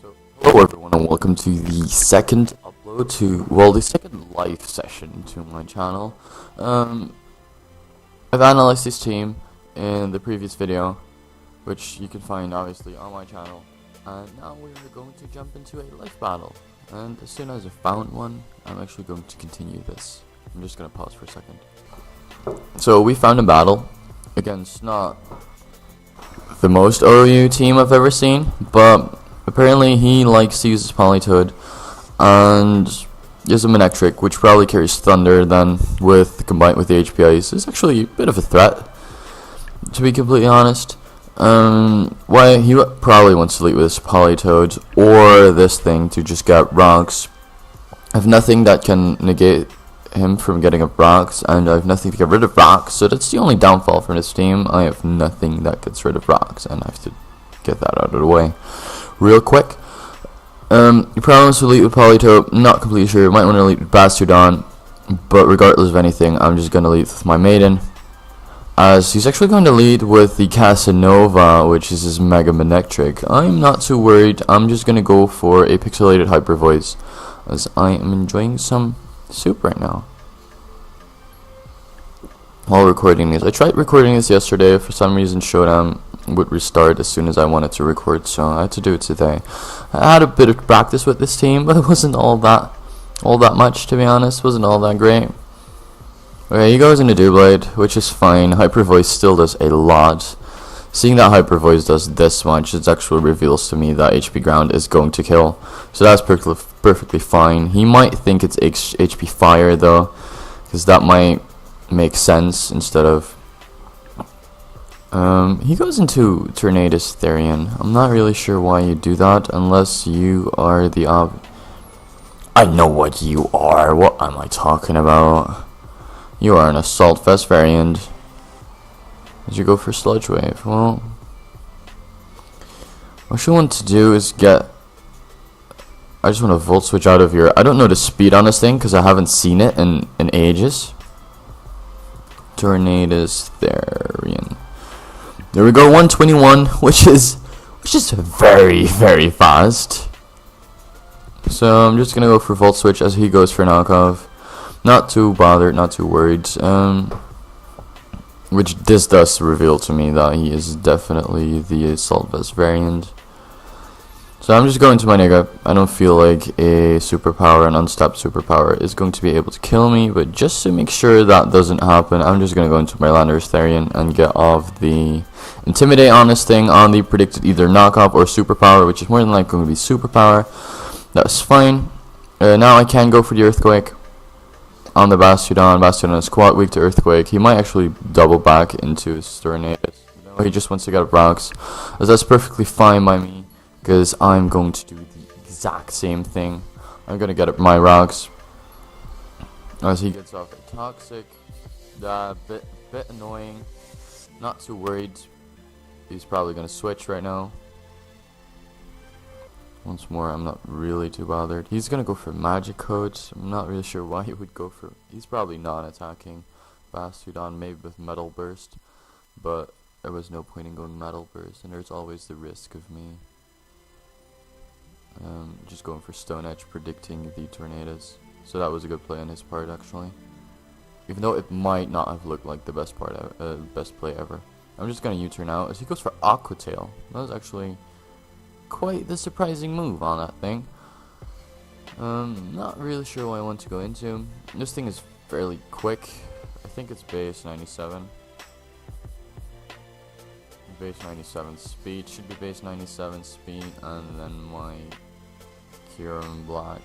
So, hello everyone and welcome to the second upload to, the second live session to my channel. I've analyzed this team in the previous video, which you can find obviously on my channel, and now we're going to jump into a life battle. And as soon as I found one, I'm actually going to continue this. I'm just going to pause for a second. So we found a battle against not the most OU team I've ever seen, but apparently he likes to use his Politoed and is a Manectric, which probably carries Thunder, then combined with the HP Ice is actually a bit of a threat, to be completely honest. Why he probably wants to lead with his Politoed or this thing to just get rocks. I have nothing that can negate him from getting up rocks, and I have nothing to get rid of rocks, so that's the only downfall from this team. I have nothing that gets rid of rocks, and I have to get that out of the way real quick. You probably want to lead with Politoed, not completely sure. You might want to lead with Bastardon, but regardless of anything, I'm just going to lead with my Maiden, as he's actually going to lead with the Casanova, which is his Mega Manectric. I'm not too worried. I'm just going to go for a pixelated Hyper Voice, as I am enjoying some soup right now while recording this. I tried recording this yesterday. For some reason Showdown would restart as soon as I wanted to record, so I had to do it today. I had a bit of practice with this team, but it wasn't all that much, to be honest. It wasn't all that great. Okay, he goes into Doublade, which is fine. Hyper Voice still does a lot. Seeing that Hyper Voice does this much, it actually reveals to me that HP Ground is going to kill. So that's perfectly fine. He might think it's HP Fire though, because that might make sense instead of... he goes into Landorus-Therian. I'm not really sure why you do that, unless you are the I know what you are. What am I talking about? You are an Assault Vest variant. Did you go for Sludge Wave? Well, what you want to do is get... I just want to Volt Switch out of your... I don't know the speed on this thing because I haven't seen it in ages. Landorus-Therian. There we go, 121, which is very, very fast. So I'm just gonna go for Volt Switch as he goes for knockoff. Not too bothered, not too worried. Which this does reveal to me that he is definitely the Assault Vest variant. So I'm just going to my Nigga. I don't feel like a superpower, an unstopped superpower, is going to be able to kill me, but just to make sure that doesn't happen, I'm just going to go into my Landorus-Therian and get off the Intimidate on this thing on the predicted either knockoff or superpower, which is more than likely going to be superpower. That's fine. Now I can go for the Earthquake on the Bastardon. Bastardon is quite weak to Earthquake. He might actually double back into his Tornadus. No, he just wants to get up rocks, as that's perfectly fine by me, because I'm going to do the exact same thing. I'm going to get up my rocks as he gets off a Toxic. Bit annoying. Not too worried. He's probably going to switch right now. Once more, I'm not really too bothered. He's going to go for Magic Codes. I'm not really sure why he would go for... He's probably not attacking Bastardon, maybe with Metal Burst. But there was no point in going Metal Burst, and there's always the risk of me just going for Stone Edge, predicting the Tornadus. So that was a good play on his part, actually. Even though it might not have looked like the best play ever. I'm just going to U-turn out as he goes for Aqua Tail. That was actually quite the surprising move on that thing. Not really sure what I want to go into. This thing is fairly quick. I think it's base 97. Base 97 speed, should be base 97 speed, and then my Kyurem-Black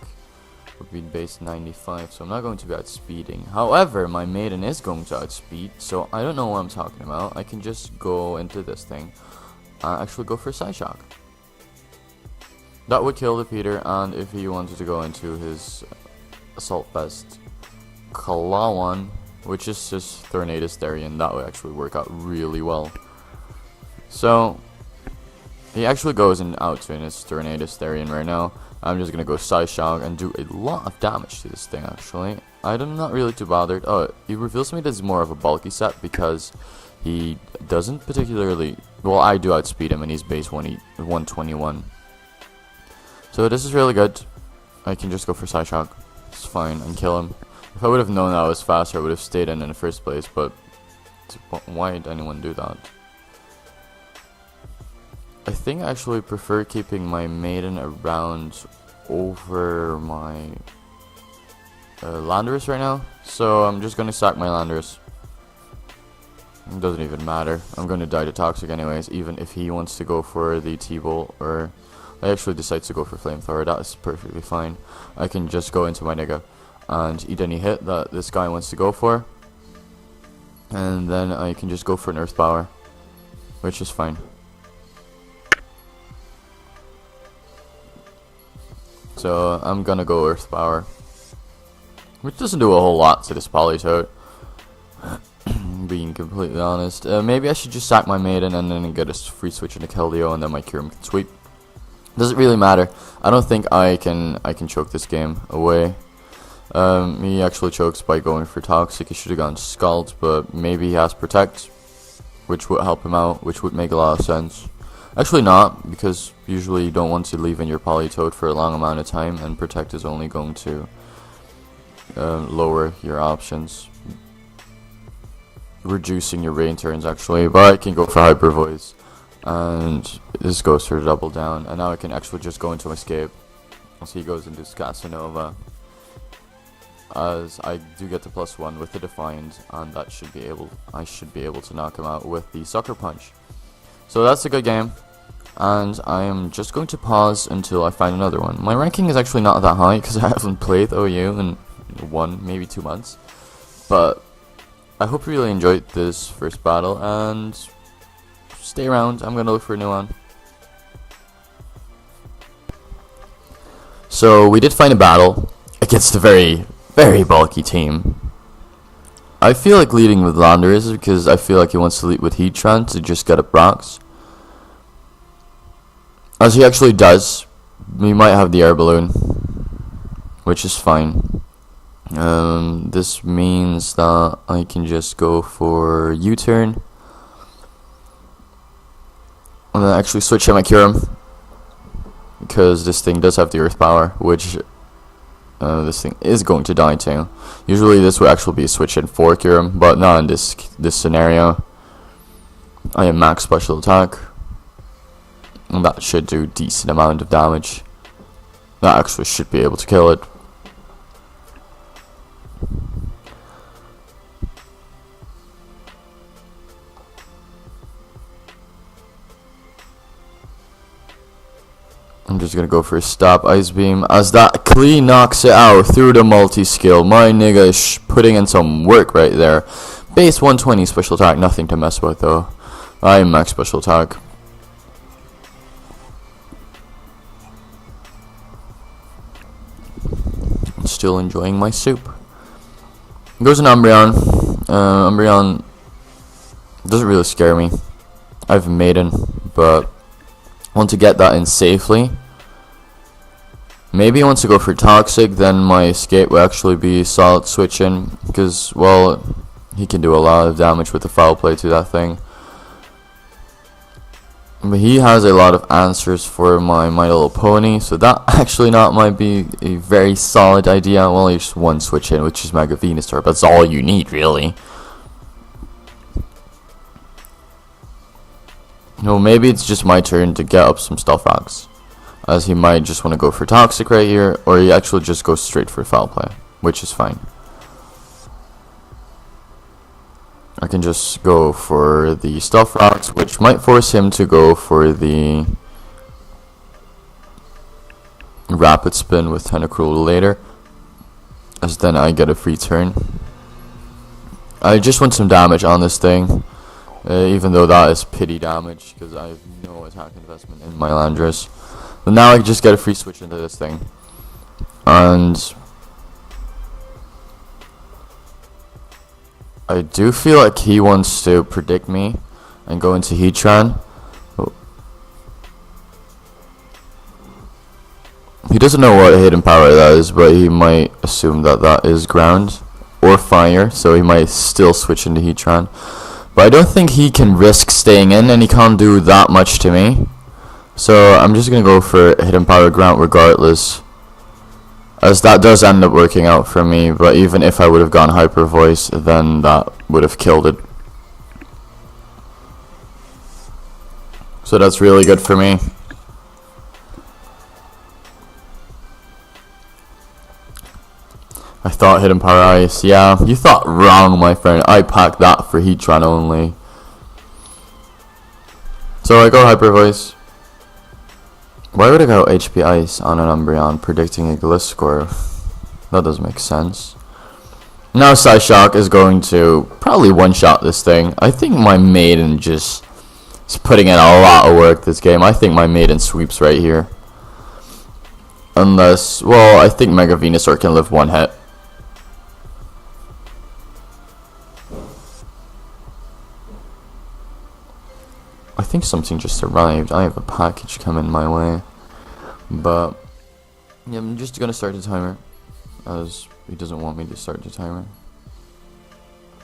would be base 95, so I'm not going to be outspeeding. However, my Maiden is going to outspeed, so I don't know what I'm talking about. I can just go into this thing, actually go for Psyshock. That would kill the Peter, and if he wanted to go into his Assault Vest Kalawan, which is just Landorus-Therian, that would actually work out really well. So he actually goes out to his Landorus-Therian right now. I'm just gonna go Psyshock and do a lot of damage to this thing, actually. I'm not really too bothered. Oh, he reveals to me that it's more of a bulky set because he doesn't particularly... Well, I do outspeed him and he's base 121. So this is really good. I can just go for Side Shock. It's fine and kill him. If I would have known that I was faster, I would have stayed in the first place, but why did anyone do that? I think I actually prefer keeping my maiden around over my Landorus right now. So I'm just going to sack my Landorus. It doesn't even matter. I'm going to die to Toxic anyways, even if he wants to go for the T-Bolt or I actually decide to go for Flamethrower. That is perfectly fine. I can just go into my Nigga and eat any hit that this guy wants to go for. And then I can just go for an Earth Power, which is fine. So I'm gonna go Earth Power, which doesn't do a whole lot to this Politoed. Being completely honest, maybe I should just sack my Maiden and then get a free switch into Keldeo, and then my Kyurem can sweep. Doesn't really matter. I don't think I can choke this game away. He actually chokes by going for Toxic. He should have gone Scald, but maybe he has Protect, which would help him out, which would make a lot of sense. Actually not, because usually you don't want to leave in your Politoed for a long amount of time, and Protect is only going to lower your options, reducing your rain turns actually. But I can go for Hyper Voice, and this goes for double down, and now I can actually just go into Escape. So he goes into Casanova, as I do get the +1 with the Defiant, and that should be able, I should be able to knock him out with the Sucker Punch. So that's a good game, and I am just going to pause until I find another one. My ranking is actually not that high because I haven't played OU in 1, maybe 2 months, but I hope you really enjoyed this first battle, and stay around. I'm gonna look for a new one. So we did find a battle against a very bulky team. I feel like leading with Landorus because I feel like he wants to lead with Heatran to just get up rocks. As he actually does. We might have the air balloon, which is fine. This means that I can just go for U-turn and then actually switch out my Kyurem, because this thing does have the Earth Power, which this thing is going to die to. Usually this would actually be a switch in for Kyurem, but not in this scenario. I am max special attack, and that should do a decent amount of damage. That actually should be able to kill it. I'm just gonna go for a Stop Ice Beam, as that clean knocks it out through the multi-skill. My nigga is putting in some work right there. Base 120 special attack, nothing to mess with though. I am max special attack. Still enjoying my soup. Goes an Umbreon. Umbreon doesn't really scare me. I have Maiden, but want to get that in safely. Maybe he wants to go for Toxic, then my Escape will actually be solid switching, because, well, he can do a lot of damage with the Foul Play to that thing. But he has a lot of answers for my Little Pony, so that actually might be a very solid idea. Well, just one switch in, which is Mega Venusaur, but that's all you need, really. No, maybe it's just my turn to get up some Stealth Rocks, as he might just want to go for Toxic right here, or he actually just goes straight for Foul Play, which is fine. I can just go for the Stealth Rocks, which might force him to go for the Rapid Spin with Tentacruel later, as then I get a free turn. I just want some damage on this thing. Even though that is pity damage, because I have no attack investment in my Landorus. But now I just get a free switch into this thing. And I do feel like he wants to predict me and go into Heatran. He doesn't know what hidden power that is, but he might assume that that is ground or fire, so he might still switch into Heatran. But I don't think he can risk staying in, and he can't do that much to me. So I'm just gonna go for Hidden Power Grant regardless, as that does end up working out for me. But even if I would have gone Hyper Voice, then that would have killed it. So that's really good for me. I thought Hidden Power Ice. Yeah, you thought wrong, my friend. I packed that for Heatran only. So I go Hyper Voice. Why would I go HP Ice on an Umbreon predicting a Gliscor? That doesn't make sense. Now Psyshock is going to probably one-shot this thing. I think my Maiden just is putting in a lot of work this game. I think my Maiden sweeps right here. Unless, well, I think Mega Venusaur can live one hit. I think something just arrived. I have a package coming my way. But yeah, I'm just gonna start the timer, as he doesn't want me to start the timer.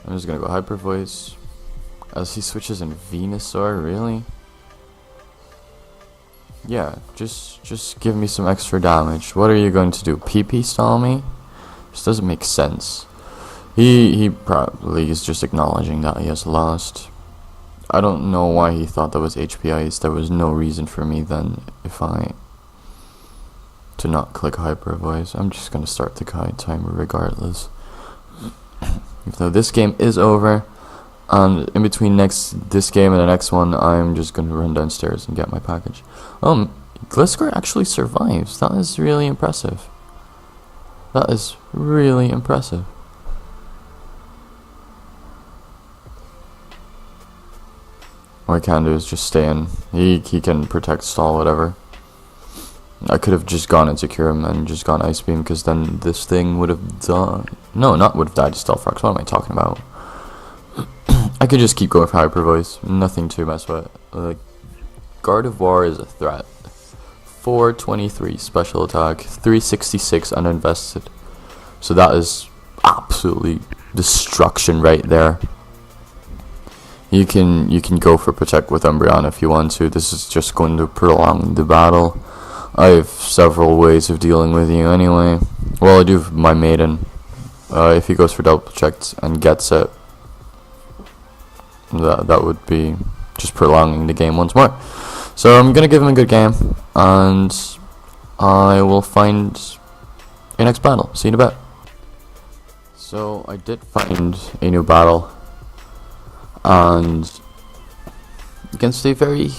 I'm just gonna go Hyper Voice, as he switches in Venusaur. Really? Yeah, just give me some extra damage. What are you going to do? PP stall me? This doesn't make sense. He probably is just acknowledging that he has lost. I don't know why he thought that was HP Ice. There was no reason for me then to not click Hyper Voice. I'm just gonna start the timer regardless. Even though this game is over, and in between this game and the next one, I'm just gonna run downstairs and get my package. Gliscor actually survives. That is really impressive. That is really impressive. What I can do is just stay in. He can protect stall, whatever. I could have just gone into Kyurem and just gone Ice Beam, because then this thing would have died. No, not would have died to Stealth Rocks. What am I talking about? I could just keep going for Hyper Voice. Nothing to mess with. Gardevoir is a threat. 423 special attack, 366 uninvested. So that is absolutely destruction right there. You can go for Protect with Umbreon if you want to. This is just going to prolong the battle. I have several ways of dealing with you anyway. Well, I do have my Maiden. If he goes for Double Protect and gets it, that would be just prolonging the game once more. So I'm gonna give him a good game, and I will find your next battle. See you in a bit. So I did find a new battle, and against a very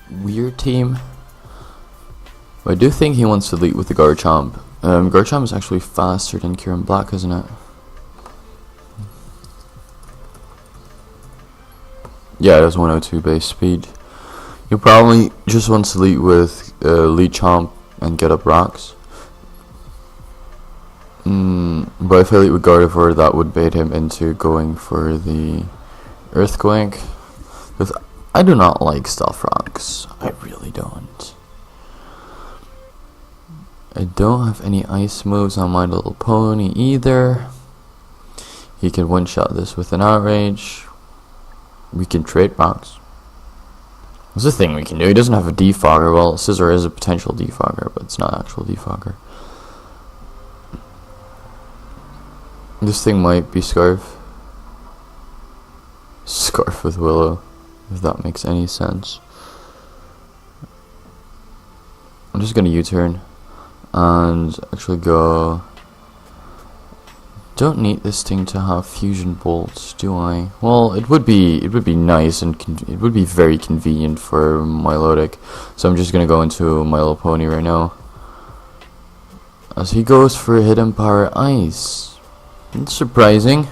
weird team. I do think he wants to lead with the Garchomp. Garchomp is actually faster than Kyurem-Black, isn't it? Yeah, it has 102 base speed. He probably just wants to lead with Lead Chomp and get up rocks. But if I lead with Gardevoir, that would bait him into going for the Earthquake. Because I do not like Stealth Rocks. I really don't. I don't have any ice moves on my little pony either. He can one-shot this with an Outrage. We can trade rocks. There's a thing we can do. He doesn't have a defogger. Well, Scizor is a potential defogger, but it's not actual defogger. This thing might be Scarf. Scarf with Willow, if that makes any sense. I'm just gonna U-turn and actually go. Don't need this thing to have fusion bolts, do I? Well, it would be nice, and it would be very convenient for Milotic. So I'm just gonna go into My Little Pony right now, as he goes for Hidden Power Ice. It's surprising.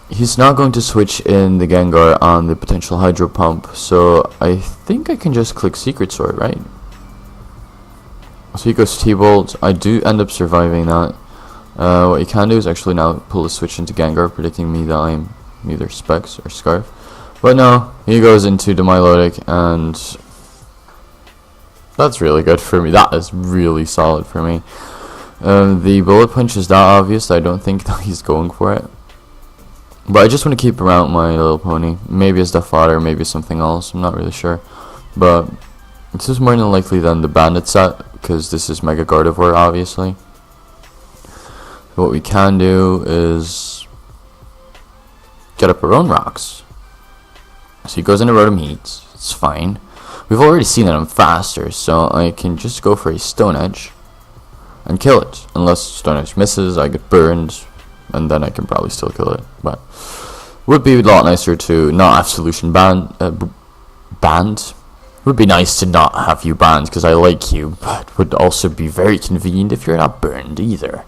He's not going to switch in the Gengar on the potential Hydro Pump, so I think I can just click Secret Sword, right? So he goes T-Bolt. I do end up surviving that. What you can do is actually now pull a switch into Gengar, predicting me that I'm either Specs or Scarf. But no, he goes into the Milotic, and that's really good for me. That is really solid for me. The Bullet Punch is that obvious. I don't think that he's going for it. But I just want to keep around My Little Pony. Maybe as the fodder, maybe something else. I'm not really sure. But this is more than likely than the Bandit set, because this is Mega Gardevoir, obviously. What we can do is get up our own rocks. So he goes into Rotom-Heat. It's fine. We've already seen that I'm faster, so I can just go for a Stone Edge and kill it. Unless Stone Edge misses, I get burned, and then I can probably still kill it. But would be a lot nicer to not have Solution banned. Would be nice to not have you banned, because I like you, but would also be very convenient if you're not burned either.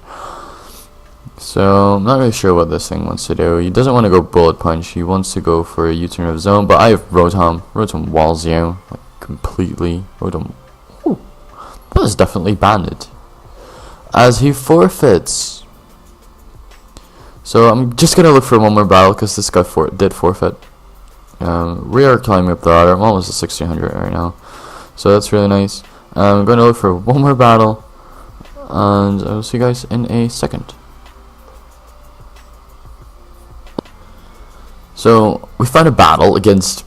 So I'm not really sure what this thing wants to do. He doesn't want to go Bullet Punch. He wants to go for a U-turn of his own, but I have Rotom-Walls you like completely. Ooh, that is definitely banned, as he forfeits. So I'm just gonna look for one more battle, because this guy did forfeit. We are climbing up the ladder. I'm almost at 1600 right now, so that's really nice. I'm going to look for one more battle, and I'll see you guys in a second. So we found a battle against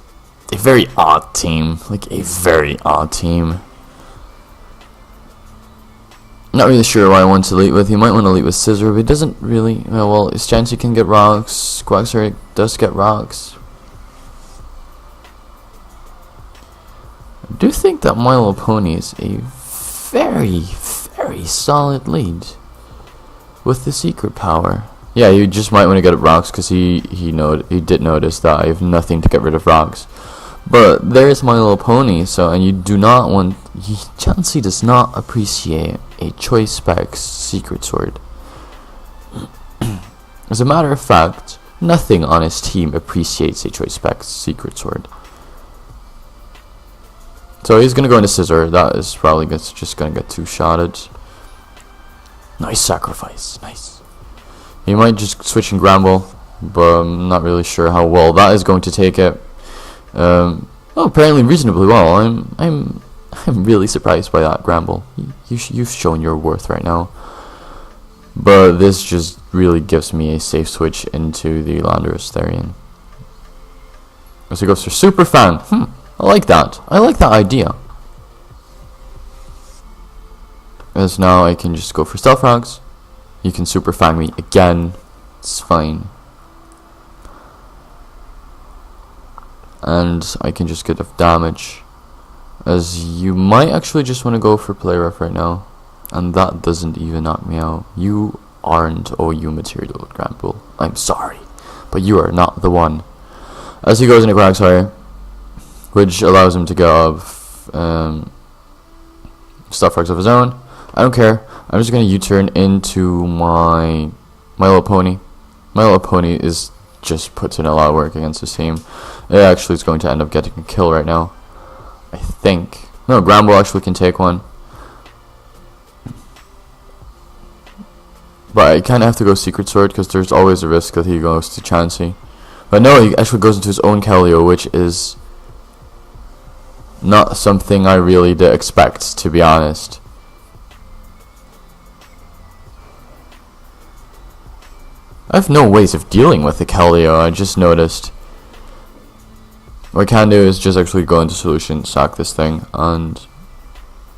a very odd team, Not really sure why I want to lead with. He might want to lead with Scissor, but he doesn't really. Well, his chance he can get rocks. Quagsire does get rocks. I do think that My Little Pony is a very, very solid lead with the secret power. Yeah, you just might want to get rocks, because he did notice that I have nothing to get rid of rocks. But there's My Little Pony, and you do not want. Chansey does not appreciate a Choice Specs Secret Sword. As a matter of fact, nothing on his team appreciates a Choice Specs Secret Sword. So he's gonna go into Scissor. That is probably just gonna get two-shotted. Nice sacrifice, nice. He might just switch and Gramble, but I'm not really sure how well that is going to take it. Oh, apparently reasonably well. I'm really surprised by that, Gramble. You've shown your worth right now. But this just really gives me a safe switch into the Landorus-Therian. So he goes for Super Fang. I like that. I like that idea. As now I can just go for Stealth Rocks. You can Super Fang me again. It's fine. And I can just get enough damage. As you might actually just want to go for Play Rough right now. And that doesn't even knock me out. You aren't OU material, Gramble. I'm sorry, but you are not the one. As he goes into Quagsire, which allows him to go Stuff Rocks of his own. I don't care. I'm just going to U-turn into My Little Pony. My Little Pony is just puts in a lot of work against his team. It actually is going to end up getting a kill right now, I think. No, Gramble actually can take one. But I kind of have to go Secret Sword, because there's always a risk that he goes to Chansey. But no, he actually goes into his own Keldeo, which is not something I really did expect, to be honest. I have no ways of dealing with the Keldeo, I just noticed. What I can do is just actually go into Solution, sack this thing, and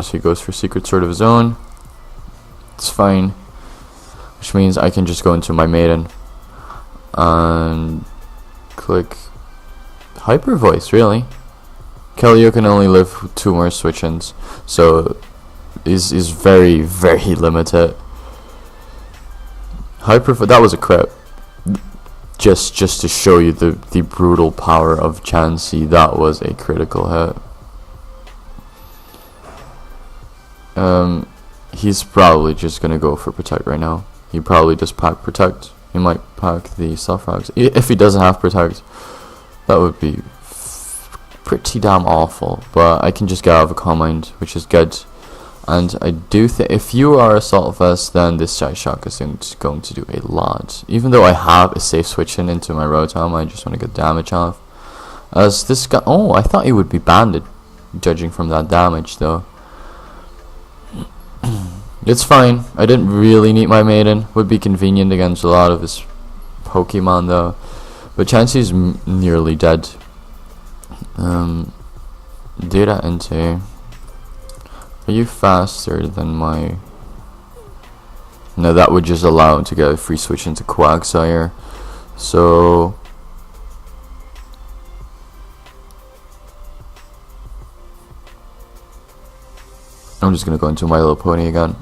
so he goes for Secret Sword of his own. It's fine. Which means I can just go into my Maiden and click Hyper Voice, really. Keldeo can only live 2 more switch-ins, so is very, very limited. That was a crit. Just to show you the brutal power of Chansey, that was a critical hit. He's probably just gonna go for Protect right now. He probably just pack Protect. He might pack the Stealth Rocks. If he doesn't have Protect, that would be pretty damn awful. But I can just get out of a Calm Mind, which is good. And I do think if you are Assault Vest, then this Shy Shock is going to do a lot. Even though I have a safe switch into my Rotom, I just want to get damage off. As this guy, oh, I thought he would be banded, judging from that damage though. It's fine. I didn't really need my Maiden. Would be convenient against a lot of his Pokemon though. But Chansey's nearly dead. Data Entei. Are you faster than my... No, that would just allow him to get a free switch into Quagsire. So... I'm just gonna go into My Little Pony again.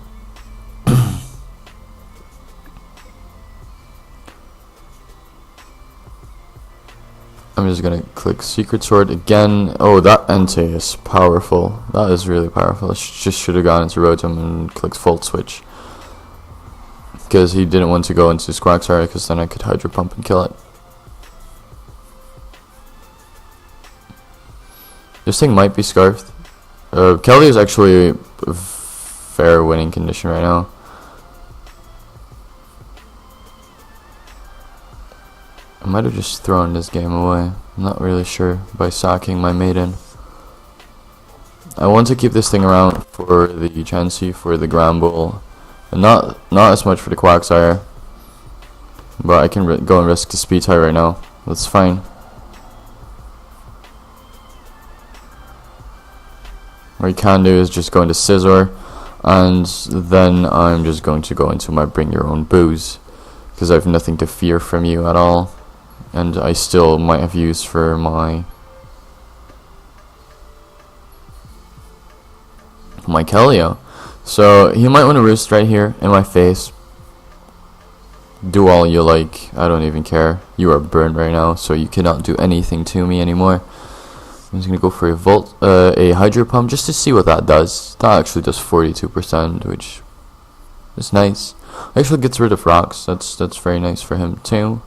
I'm just gonna click Secret Sword again. Oh, that Entei is powerful. That is really powerful. I just should have gone into Rotom and clicked Volt Switch. Because he didn't want to go into Quagsire, because then I could Hydro Pump and kill it. This thing might be Scarfed. Kelly is actually a fair winning condition right now. I might have just thrown this game away. I'm not really sure by sacking my maiden. I want to keep this thing around for the Chansey, for the Gramble, and not as much for the Quagsire. But I can go and risk the Speed tie right now. That's fine. What you can do is just go into Scizor, and then I'm just going to go into my Bring Your Own Booze, because I have nothing to fear from you at all, and I still might have use for my Keldeo. So he might want to roost right here in my face. Do all you like, I don't even care. You are burned right now, so you cannot do anything to me anymore. I'm just gonna go for a Hydro Pump just to see what that does. That actually does 42%, which is nice. Actually gets rid of rocks. That's very nice for him too.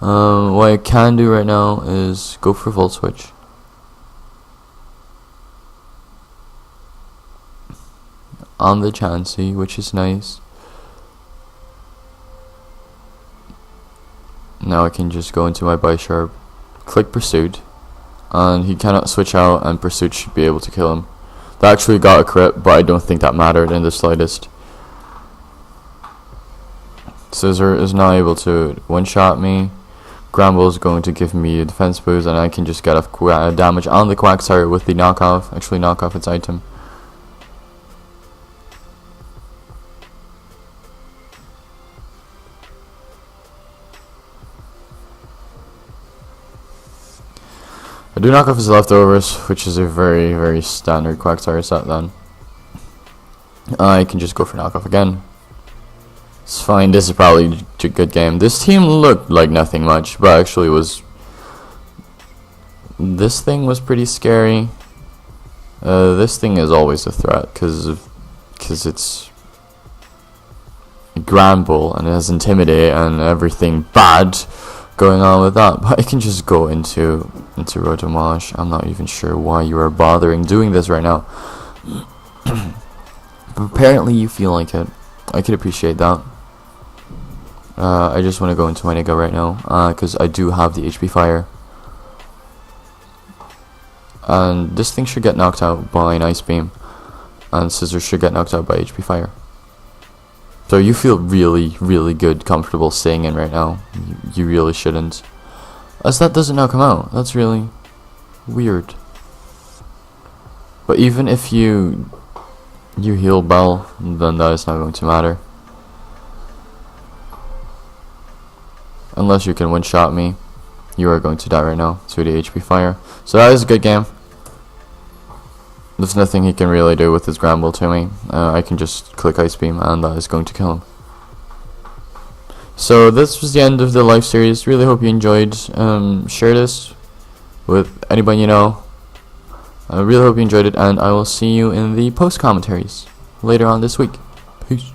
What I can do right now is go for Volt Switch. On the Chansey, which is nice. Now I can just go into my Bisharp, click Pursuit, and he cannot switch out, and Pursuit should be able to kill him. That actually got a crit, but I don't think that mattered in the slightest. Scizor is now able to one-shot me. Gramble is going to give me a defense boost, and I can just get off damage on the Quagsire with the knockoff. Actually knock off its item. I do knock off his leftovers, which is a very standard Quagsire set then. I can just go for knockoff again. It's fine, this is probably a good game. This team looked like nothing much, but actually was... This thing was pretty scary. This thing is always a threat, because it's Granbull, and it has Intimidate and everything bad going on with that. But I can just go into Rotom-Wash. I'm not even sure why you are bothering doing this right now. But apparently you feel like it. I could appreciate that. I just want to go into my Nigga right now, because I do have the HP Fire. And this thing should get knocked out by an Ice Beam, and Scizor should get knocked out by HP Fire. So you feel really good, comfortable staying in right now. You really shouldn't. As that doesn't now come out. That's really weird. But even if you heal Bell, then that is not going to matter. Unless you can one-shot me, you are going to die right now to the HP Fire. So that is a good game. There's nothing he can really do with his Gramble to me. I can just click Ice Beam, and that is going to kill him. So this was the end of the live series. Really hope you enjoyed. Share this with anybody you know. I really hope you enjoyed it, and I will see you in the post commentaries later on this week. Peace.